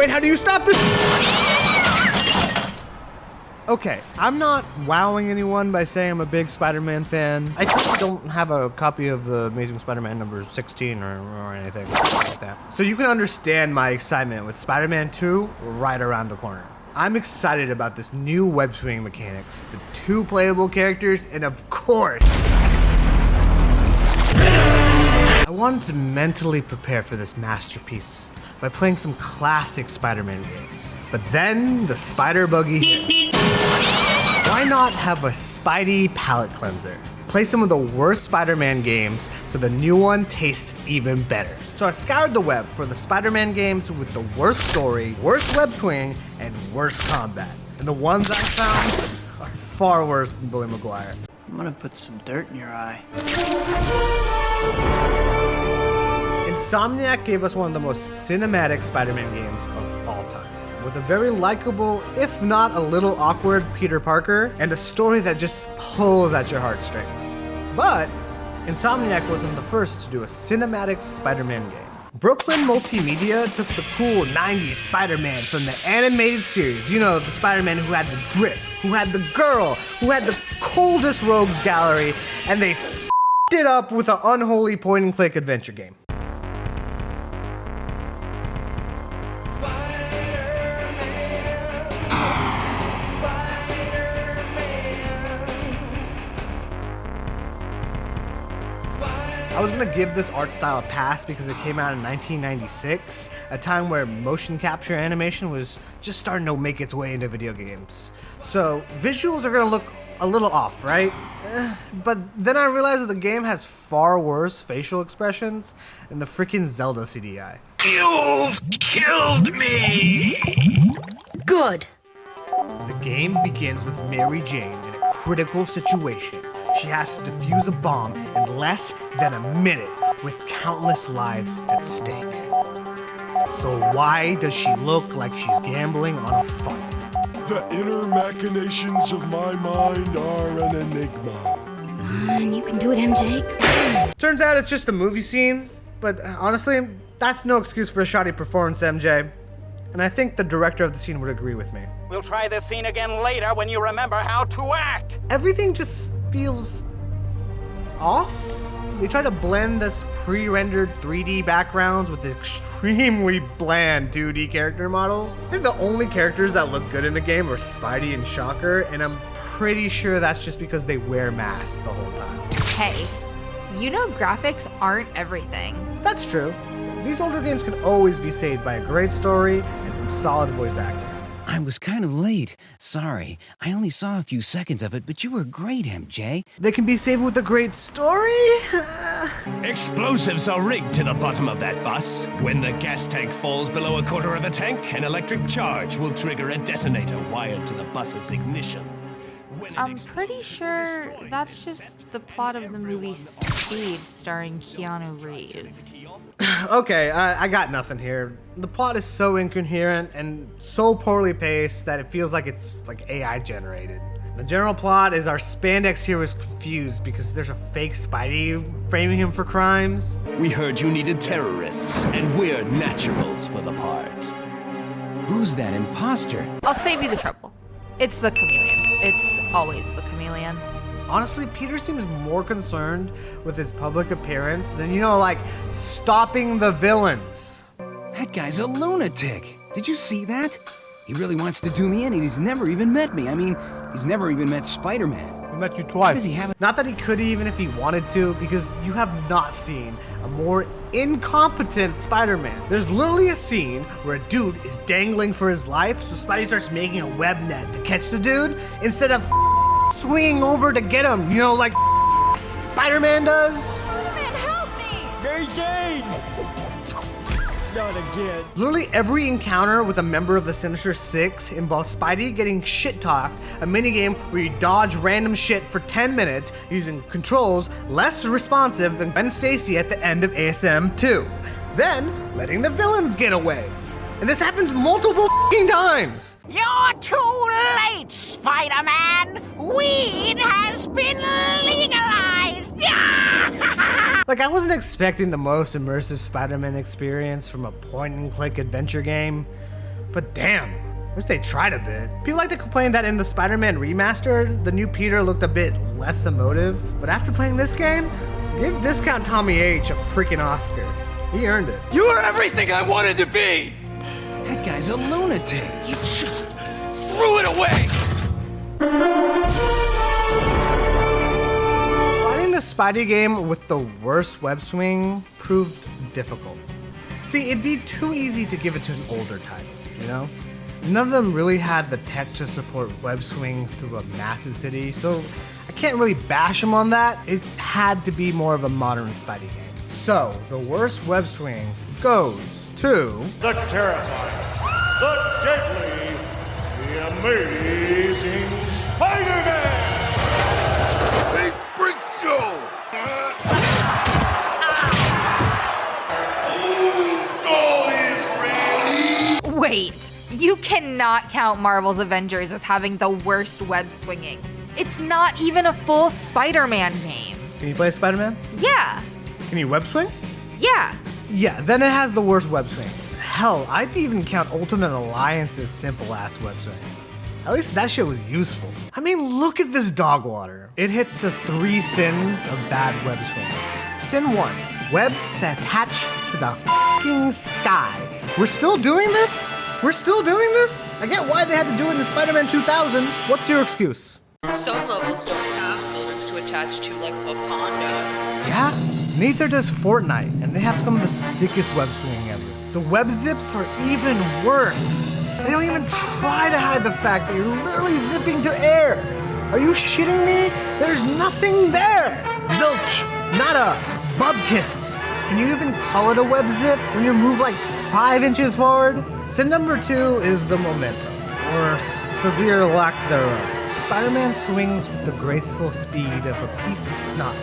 Wait, how do you stop this? Okay, I'm not wowing anyone by saying I'm a big Spider-Man fan. I currently don't have a copy of the Amazing Spider-Man number 16 or anything like that. So you can understand my excitement with Spider-Man 2 right around the corner. I'm excited about this new web swinging mechanics, the 2 playable characters, and of course, I wanted to mentally prepare for this masterpiece by playing some classic Spider-Man games. But then the spider buggy hit. Why not have a Spidey palate cleanser? Play some of the worst Spider-Man games so the new one tastes even better. So I scoured the web for the Spider-Man games with the worst story, worst web swing, and worst combat. And the ones I found are far worse than Billy Maguire. I'm gonna put some dirt in your eye. Insomniac gave us one of the most cinematic Spider-Man games of all time, with a very likable, if not a little awkward, Peter Parker, and a story that just pulls at your heartstrings. But Insomniac wasn't the first to do a cinematic Spider-Man game. Brooklyn Multimedia took the cool 90s Spider-Man from the animated series, you know, the Spider-Man who had the drip, who had the girl, who had the coldest rogues gallery, and they f***ed it up with an unholy point-and-click adventure game. I was gonna give this art style a pass because it came out in 1996, a time where motion capture animation was just starting to make its way into video games. So visuals are gonna look a little off, right? But then I realized that the game has far worse facial expressions than the freaking Zelda CDI. You've killed me! Good. The game begins with Mary Jane in a critical situation. She has to defuse a bomb in less than a minute with countless lives at stake. So why does she look like she's gambling on a fight? The inner machinations of my mind are an enigma. You can do it, MJ. Turns out it's just a movie scene, but honestly, that's no excuse for a shoddy performance, MJ. And I think the director of the scene would agree with me. We'll try this scene again later when you remember how to act. Everything just feels off. They try to blend this pre-rendered 3D backgrounds with extremely bland 2D character models. I think the only characters that look good in the game are Spidey and Shocker, and I'm pretty sure that's just because they wear masks the whole time. Hey, you know graphics aren't everything. That's true. These older games can always be saved by a great story and some solid voice acting. I was kind of late. Sorry. I only saw a few seconds of it, but you were great, MJ. They can be saved with a great story? Explosives are rigged to the bottom of that bus. When the gas tank falls below a quarter of a tank, an electric charge will trigger a detonator wired to the bus's ignition. I'm pretty sure that's just the plot of the movie Speed starring Keanu Reeves. Okay, I got nothing here. The plot is so incoherent and so poorly paced that it feels like it's like AI generated. The general plot is our spandex hero is confused because there's a fake Spidey framing him for crimes. We heard you needed terrorists, and we're naturals for the part. Who's that imposter? I'll save you the trouble. It's the chameleon. It's always the chameleon. Honestly, Peter seems more concerned with his public appearance than, like, stopping the villains. That guy's a lunatic. Did you see that? He really wants to do me in, and he's never even met me. I mean, he's never even met Spider-Man. He met you twice. Does he have Not that he could even if he wanted to, because you have not seen a more incompetent Spider-Man. There's literally a scene where a dude is dangling for his life, so Spidey starts making a web net to catch the dude instead of swinging over to get him, like Spider-Man does. Spider-Man, help me! Mary Jane! Not again. Literally every encounter with a member of the Sinister Six involves Spidey getting shit-talked, a minigame where you dodge random shit for 10 minutes using controls less responsive than Gwen Stacy at the end of ASM 2. Then, letting the villains get away. And this happens multiple times. You're too late, Spider-Man. Weed has been legalized. Like, I wasn't expecting the most immersive Spider-Man experience from a point-and-click adventure game, but damn, at least they tried a bit. People like to complain that in the Spider-Man remaster, the new Peter looked a bit less emotive, but after playing this game, give Discount Tommy H a freaking Oscar. He earned it. You are everything I wanted to be! That guy's a lunatic. You just threw it away! Finding the Spidey game with the worst web swing proved difficult. See, it'd be too easy to give it to an older title, you know? None of them really had the tech to support web swing through a massive city, so I can't really bash them on that. It had to be more of a modern Spidey game. So, the worst web swing goes to... The terrifying, the deadly, the amazing Spider-Man! Hey, Brick Joe! Wait, you cannot count Marvel's Avengers as having the worst web swinging. It's not even a full Spider-Man game. Can you play Spider-Man? Yeah. Can you web swing? Yeah. Yeah, then it has the worst web swing. Hell, I'd even count Ultimate Alliance's simple-ass web swing. At least that shit was useful. I mean, look at this dog water. It hits the 3 sins of bad web swing. Sin 1, webs that attach to the fucking sky. We're still doing this? We're still doing this? I get why they had to do it in Spider-Man 2000. What's your excuse? Some levels don't have modems to attach to, like Wakanda. Yeah? Neither does Fortnite, and they have some of the sickest web swinging ever. The web zips are even worse. They don't even try to hide the fact that you're literally zipping to air. Are you shitting me? There's nothing there. Zilch, nada, bubkiss. Can you even call it a web zip when you move like 5 inches forward? Sin number 2 is the momentum, or severe lack thereof. Spider-Man swings with the graceful speed of a piece of snot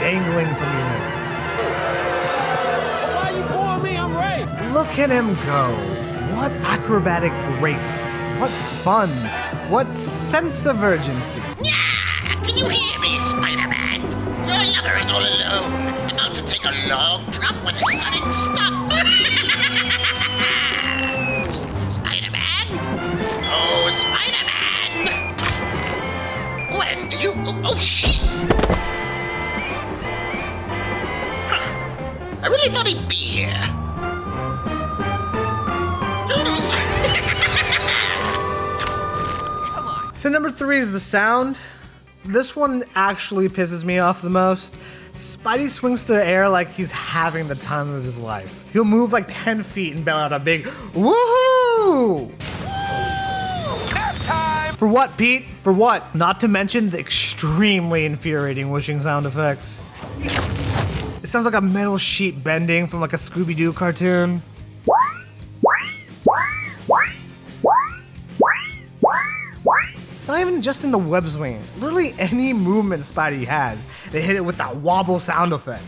dangling from your nose. Why are you pouring me? I'm right. Look at him go. What acrobatic grace. What fun. What sense of urgency. Yeah! Can you hear me, Spider-Man? Your lover is all alone, about to take a long drop with a sudden stop. Spider-Man? Oh, Spider-Man! When do you... Oh, shit! Huh. I really thought he'd be here. Toodles! Come on. So number 3 is the sound. This one actually pisses me off the most. Spidey swings through the air like he's having the time of his life. He'll move like 10 feet and bell out a big woohoo! For what, Pete? For what? Not to mention the extremely infuriating whooshing sound effects. It sounds like a metal sheet bending from like a Scooby-Doo cartoon. It's not even just in the web swing. Literally any movement Spidey has, they hit it with that wobble sound effect.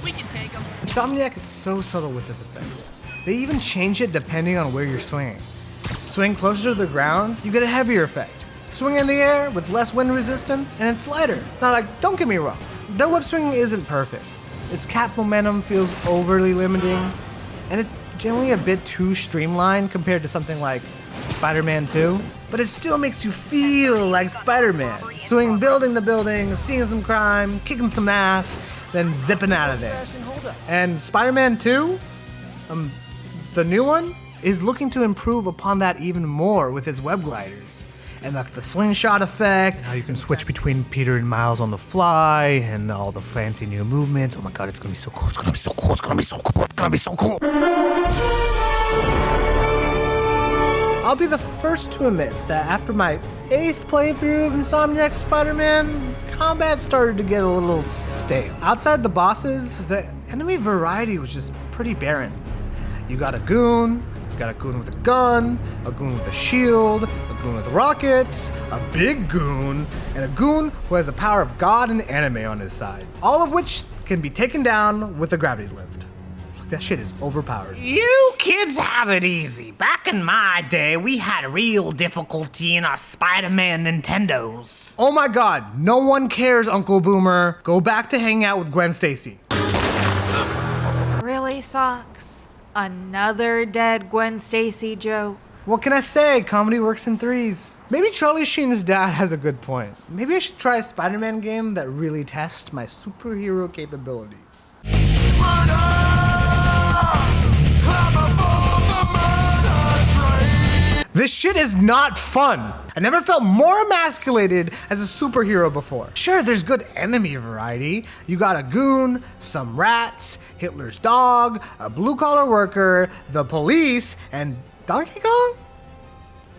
We can take him. Insomniac is so subtle with this effect. They even change it depending on where you're swinging. Swing closer to the ground, you get a heavier effect. Swing in the air with less wind resistance, and it's lighter. Now, like, don't get me wrong, their web swing isn't perfect. Its cap momentum feels overly limiting, and it's generally a bit too streamlined compared to something like Spider-Man 2, but it still makes you feel like Spider-Man. Swing building to building, seeing some crime, kicking some ass, then zipping out of there. And Spider-Man 2, the new one, is looking to improve upon that even more with its web gliders. And like the slingshot effect, how you can switch between Peter and Miles on the fly, and all the fancy new movements. Oh my god, it's gonna be so cool, it's gonna be so cool, it's gonna be so cool, it's gonna be so cool. I'll be the first to admit that after my 8th playthrough of Insomniac's Spider-Man, combat started to get a little stale. Outside the bosses, the enemy variety was just pretty barren. You got a goon with a gun, a goon with a shield, a goon with rockets, a big goon, and a goon who has the power of God and anime on his side. All of which can be taken down with a gravity lift. That shit is overpowered. You kids have it easy. Back in my day, we had real difficulty in our Spider-Man Nintendos. Oh my god, no one cares, Uncle Boomer. Go back to hanging out with Gwen Stacy. socks? Another dead Gwen Stacy joke? What can I say? Comedy works in threes. Maybe Charlie Sheen's dad has a good point. Maybe I should try a Spider-Man game that really tests my superhero capabilities. This shit is not fun. I never felt more emasculated as a superhero before. Sure, there's good enemy variety. You got a goon, some rats, Hitler's dog, a blue-collar worker, the police, and Donkey Kong?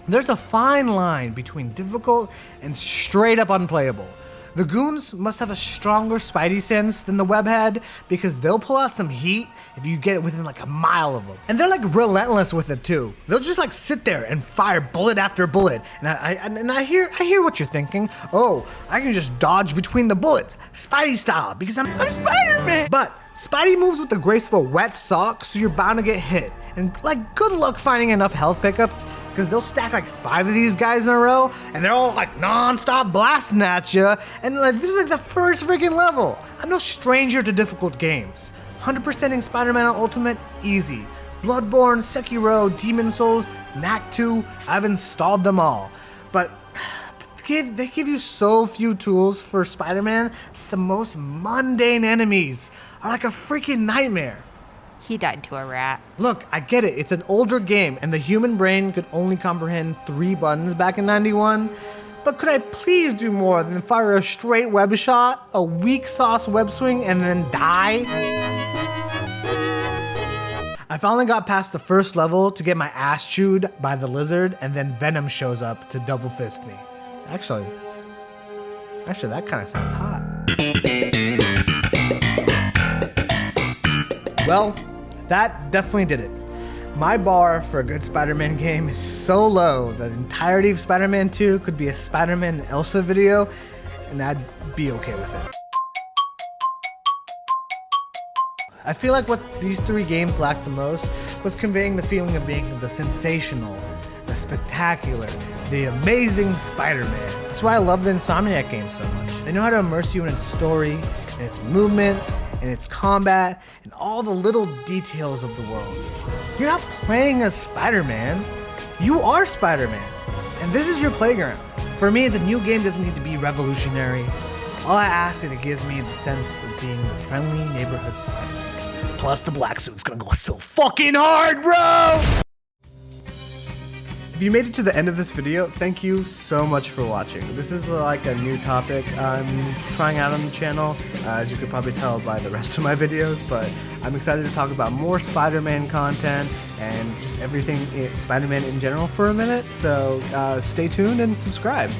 There's a fine line between difficult and straight up unplayable. The goons must have a stronger spidey sense than the webhead because they'll pull out some heat if you get it within like a mile of them. And they're like relentless with it too. They'll just like sit there and fire bullet after bullet. And I hear what you're thinking. Oh, I can just dodge between the bullets, Spidey style, because I'm Spider-Man. But Spidey moves with the grace of a wet sock, so you're bound to get hit. And like, good luck finding enough health pickups, because they'll stack like 5 of these guys in a row, and they're all like non-stop blasting at you. And like, this is like the first freaking level. I'm no stranger to difficult games. 100%ing Spider-Man on Ultimate, easy. Bloodborne, Sekiro, Demon Souls, Knack 2, I've installed them all. But they give you so few tools for Spider-Man. The most mundane enemies are like a freaking nightmare. He died to a rat. Look, I get it. It's an older game, and the human brain could only comprehend 3 buttons back in '91. But could I please do more than fire a straight web shot, a weak sauce web swing, and then die? I finally got past the first level to get my ass chewed by the lizard, and then Venom shows up to double fist me. Actually, that kind of sounds hot. Well, that definitely did it. My bar for a good Spider-Man game is so low that the entirety of Spider-Man 2 could be a Spider-Man and Elsa video, and I'd be okay with it. I feel like what these 3 games lacked the most was conveying the feeling of being the sensational, the spectacular, the amazing Spider-Man. That's why I love the Insomniac games so much. They know how to immerse you in its story, and its movement, and its combat, and all the little details of the world. You're not playing as Spider-Man, you are Spider-Man, and this is your playground. For me, the new game doesn't need to be revolutionary. All I ask is it gives me the sense of being the friendly neighborhood Spider-Man. Plus the black suit's gonna go so fucking hard, bro! If you made it to the end of this video, thank you so much for watching. This is like a new topic I'm trying out on the channel, as you could probably tell by the rest of my videos, but I'm excited to talk about more Spider-Man content and just everything Spider-Man in general for a minute, so stay tuned and subscribe.